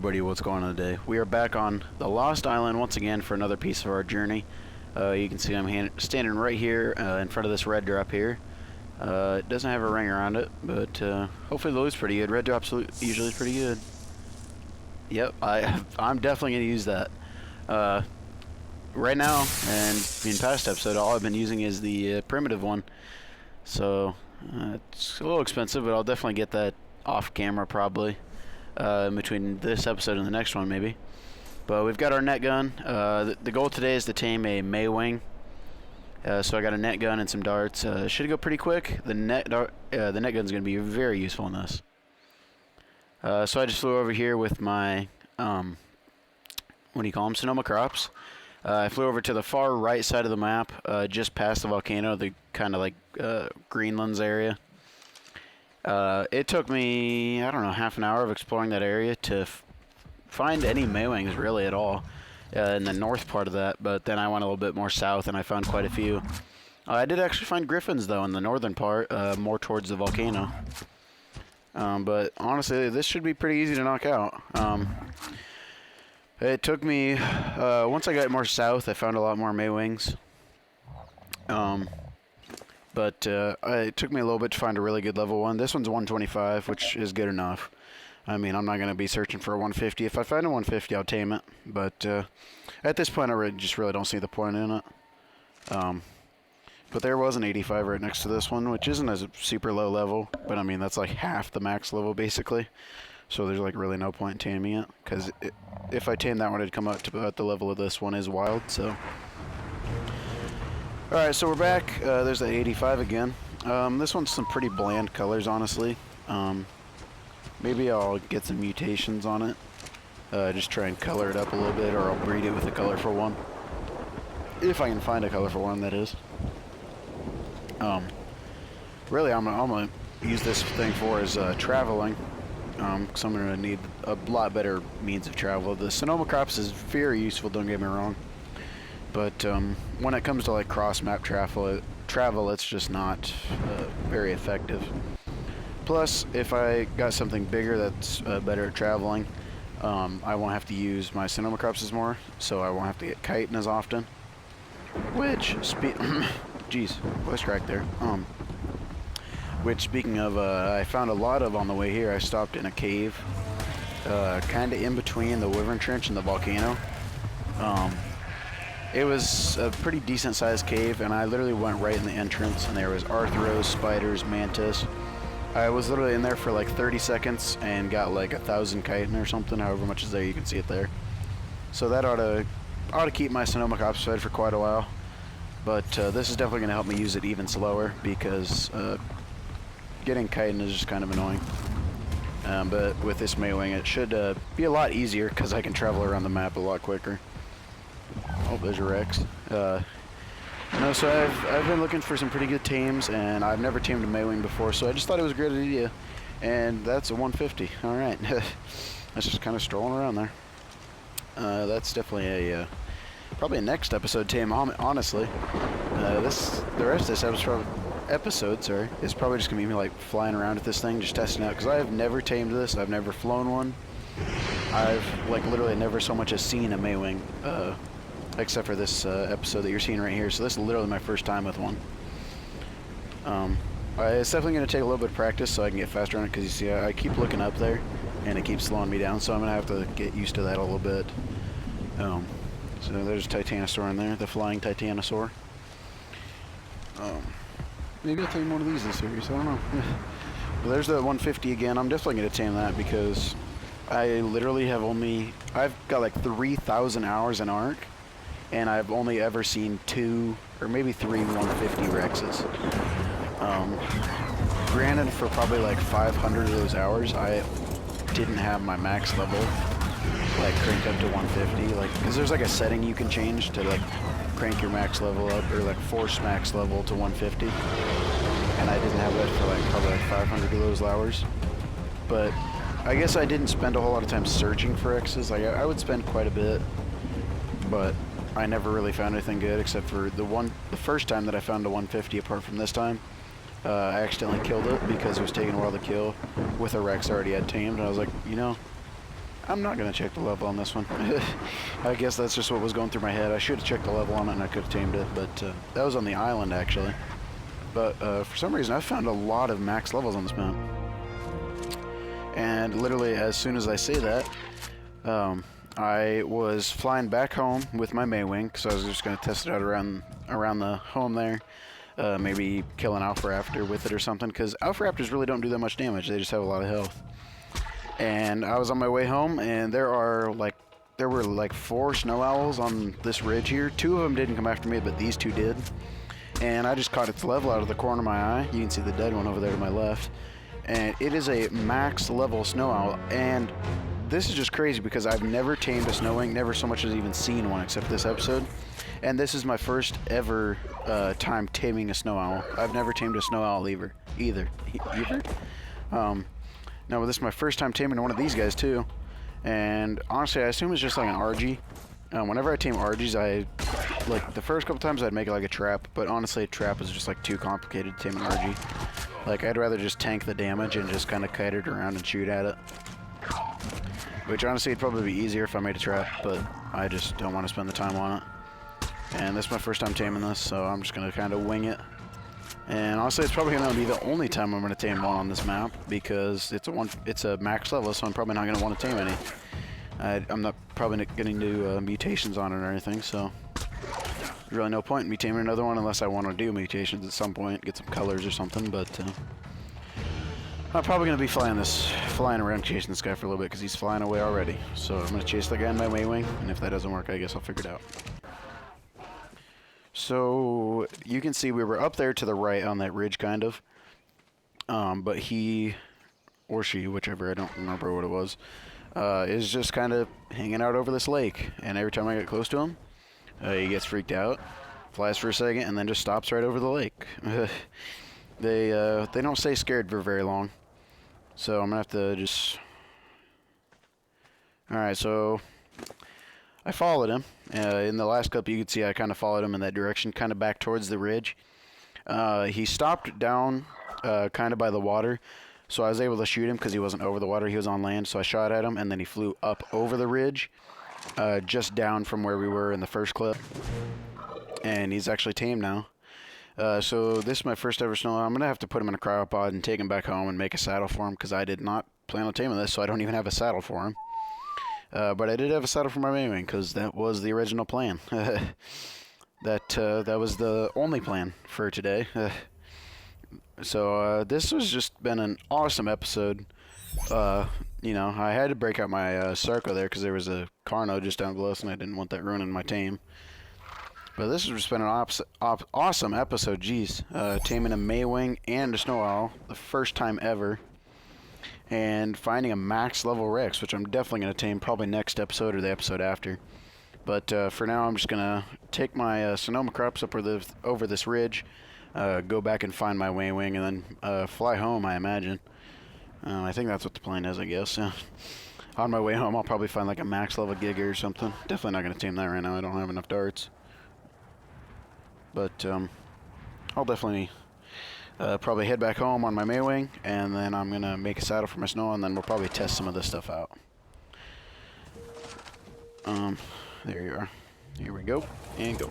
everybody, what's going on today? We are back on the Lost Island once again for another piece of our journey. You can see I'm standing right here in front of this red drop here. It doesn't have a ring around it, but hopefully the loot's pretty good. Red drop's usually pretty good. Yep, I'm definitely going to use that. Right now, and in past episode, all I've been using is the primitive one. So, it's a little expensive, but I'll definitely get that off camera probably. Between this episode and the next one, maybe. But we've got our net gun. The goal today is to tame a Maewing. So I got a net gun and some darts. Should go pretty quick. The net gun's going to be very useful in this. So I just flew over here with my, what do you call them? Sonoma crops. I flew over to the far right side of the map, just past the volcano, the kind of like Greenlands area. It took me, I don't know, half an hour of exploring that area to find any Maewings really at all in the north part of that, but then I went a little bit more south and I found quite a few. I did actually find griffins though in the northern part, more towards the volcano. But honestly, this should be pretty easy to knock out. It took me, once I got more south, I found a lot more Maewings. But it took me a little bit to find a really good level one. This one's 125, which is good enough. I mean, I'm not going to be searching for a 150. If I find a 150, I'll tame it. But at this point, I just really don't see the point in it. But there was an 85 right next to this one, which isn't a super low level. But I mean, that's like half the max level, basically. So there's like really no point in taming it. Because if I tame that one, it'd come up to about the level of this one is wild, so... Alright, so we're back. There's the 85 again. This one's some pretty bland colors, honestly. Maybe I'll get some mutations on it. Just try and color it up a little bit, or I'll breed it with a colorful one. If I can find a colorful one, that is. Really, I'm gonna use this thing for is traveling. Because I'm gonna need a lot better means of travel. The Sonoma crops is very useful, don't get me wrong. But when it comes to like cross-map travel, it's just not very effective. Plus, if I got something bigger that's better at traveling, I won't have to use my Sonoma crops as more, so I won't have to get kiting as often. Which, jeez, voice crack there. Which, speaking of, I found a lot of on the way here. I stopped in a cave, kind of in between the Wyvern Trench and the volcano. It was a pretty decent sized cave, and I literally went right in the entrance, and there was arthros, spiders, mantis. I was literally in there for like 30 seconds and got like 1,000 chitin or something, however much is there, you can see it there. So that ought to keep my Sonoma crops fed for quite a while. But this is definitely going to help me use it even slower, because getting chitin is just kind of annoying. But with this Maewing, it should be a lot easier, because I can travel around the map a lot quicker. Oh, there's a Rex. No, so I've been looking for some pretty good tames, and I've never tamed a Maewing before, so I just thought it was a great idea. And that's a 150. All right, that's just kind of strolling around there. That's definitely a probably a next episode tame. Honestly, the rest of this episode, is probably just gonna be me like flying around with this thing, just testing it out, because I have never tamed this. I've never flown one. I've like literally never so much as seen a Maewing, except for this episode that you're seeing right here. So this is literally my first time with one. It's definitely going to take a little bit of practice so I can get faster on it, because you see I keep looking up there and it keeps slowing me down, so I'm going to have to get used to that a little bit. So there's Titanosaur in there, the flying Titanosaur. Maybe I'll tame one of these in the series, I don't know. Well, there's the 150 again. I'm definitely going to tame that, because I literally have I've got like 3,000 hours in Ark, and I've only ever seen 2 or maybe 3 150 Rexes. Granted, for probably like 500 of those hours, I didn't have my max level like cranked up to 150, like, because there's like a setting you can change to like crank your max level up, or like force max level to 150, and I didn't have that for like probably like 500 of those hours. But I guess I didn't spend a whole lot of time searching for X's. Like I would spend quite a bit, but I never really found anything good, except for the first time that I found a 150. Apart from this time, I accidentally killed it because it was taking a while to kill with a Rex I already had tamed, and I was like, you know, I'm not going to check the level on this one. I guess that's just what was going through my head. I should have checked the level on it and I could have tamed it, but that was on the island actually. But for some reason I found a lot of max levels on this map. And literally as soon as I say that, I was flying back home with my Maewing, because I was just going to test it out around the home there. Maybe kill an Alpha Raptor with it or something, because Alpha Raptors really don't do that much damage, they just have a lot of health. And I was on my way home, and there were like 4 snow owls on this ridge here. 2 of them didn't come after me, but these 2 did. And I just caught its level out of the corner of my eye. You can see the dead one over there to my left. And it is a max level snow owl, and this is just crazy because I've never tamed a snowwing, never so much as even seen one except this episode. And this is my first ever time taming a snow owl. I've never tamed a snow owl either. No, this is my first time taming one of these guys too. And honestly, I assume it's just like an RG. Whenever I tame RGs, like the first couple times I'd make it like a trap, but honestly a trap is just like too complicated to tame an RG. Like I'd rather just tank the damage and just kind of kite it around and shoot at it. Which honestly would probably be easier if I made a trap, but I just don't want to spend the time on it. And this is my first time taming this, so I'm just going to kind of wing it. And honestly, it's probably going to be the only time I'm going to tame one on this map, because it's a max level, so I'm probably not going to want to tame any. I'm not probably not getting to mutations on it or anything, so there's really no point in me taming another one unless I want to do mutations at some point, get some colors or something, but I'm probably going to be flying around chasing this guy for a little bit because he's flying away already. So I'm going to chase the guy in my Maewing, and if that doesn't work, I guess I'll figure it out. So you can see we were up there to the right on that ridge, kind of. But he, or she, whichever, I don't remember what it was, is just kind of hanging out over this lake. And every time I get close to him, he gets freaked out, flies for a second, and then just stops right over the lake. They don't stay scared for very long. So I'm going to have to just... Alright, so I followed him. In the last clip, you could see I kind of followed him in that direction, kind of back towards the ridge. He stopped down kind of by the water, so I was able to shoot him because he wasn't over the water, he was on land. So I shot at him, and then he flew up over the ridge, just down from where we were in the first clip. And he's actually tamed now. So this is my first ever snow. I'm going to have to put him in a cryopod and take him back home and make a saddle for him, because I did not plan on taming this, so I don't even have a saddle for him. But I did have a saddle for my Maewing, because that was the original plan. That was the only plan for today. So this has just been an awesome episode. You know, I had to break out my Sarco there because there was a Carno just down below us, and I didn't want that ruining my tame. But this has just been an awesome episode, geez. Taming a Maewing and a Snow Owl, the first time ever. And finding a max level Rex, which I'm definitely going to tame probably next episode or the episode after. But for now, I'm just going to take my Sonoma crops up over this ridge, go back and find my Maewing, and then fly home, I imagine. I think that's what the plan is, I guess. On my way home, I'll probably find like a max level Giga or something. Definitely not going to tame that right now. I don't have enough darts. But I'll definitely probably head back home on my Maewing, and then I'm going to make a saddle for my Snow, and then we'll probably test some of this stuff out. There you are. Here we go. And go.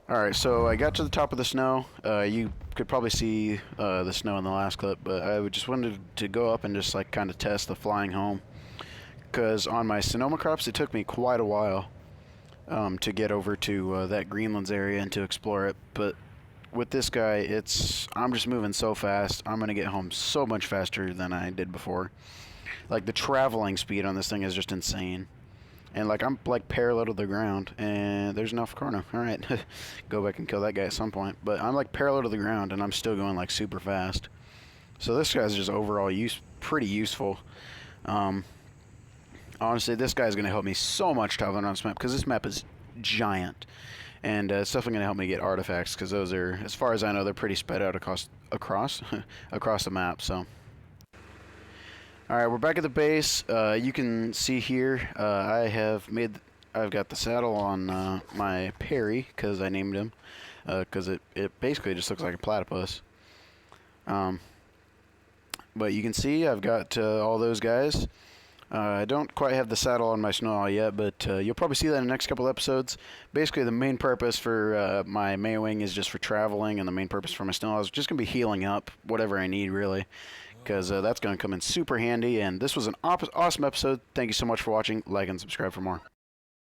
Alright, so I got to the top of the snow. You could probably see the snow in the last clip, but I just wanted to go up and just like kind of test the flying home. Because on my Sonoma crops, it took me quite a while to get over to that Greenlands area and to explore it. But with this guy, I'm just moving so fast. I'm going to get home so much faster than I did before. Like the traveling speed on this thing is just insane. And like I'm like parallel to the ground, and there's enough Carno. All right, go back and kill that guy at some point. But I'm like parallel to the ground, and I'm still going like super fast. So this guy's just overall pretty useful. Honestly, this guy's gonna help me so much traveling on this map because this map is giant, and it's definitely gonna help me get artifacts because those are, as far as I know, they're pretty spread out across the map. So. Alright, we're back at the base. You can see here, I've got the saddle on my Perry, because I named him, because it basically just looks like a platypus. But you can see I've got all those guys I don't quite have the saddle on my snow yet, but you'll probably see that in the next couple episodes. Basically, the main purpose for my Maewing is just for traveling, and the main purpose for my snow is just going to be healing up whatever I need, really, because that's going to come in super handy. And this was an awesome episode. Thank you so much for watching. Like and subscribe for more.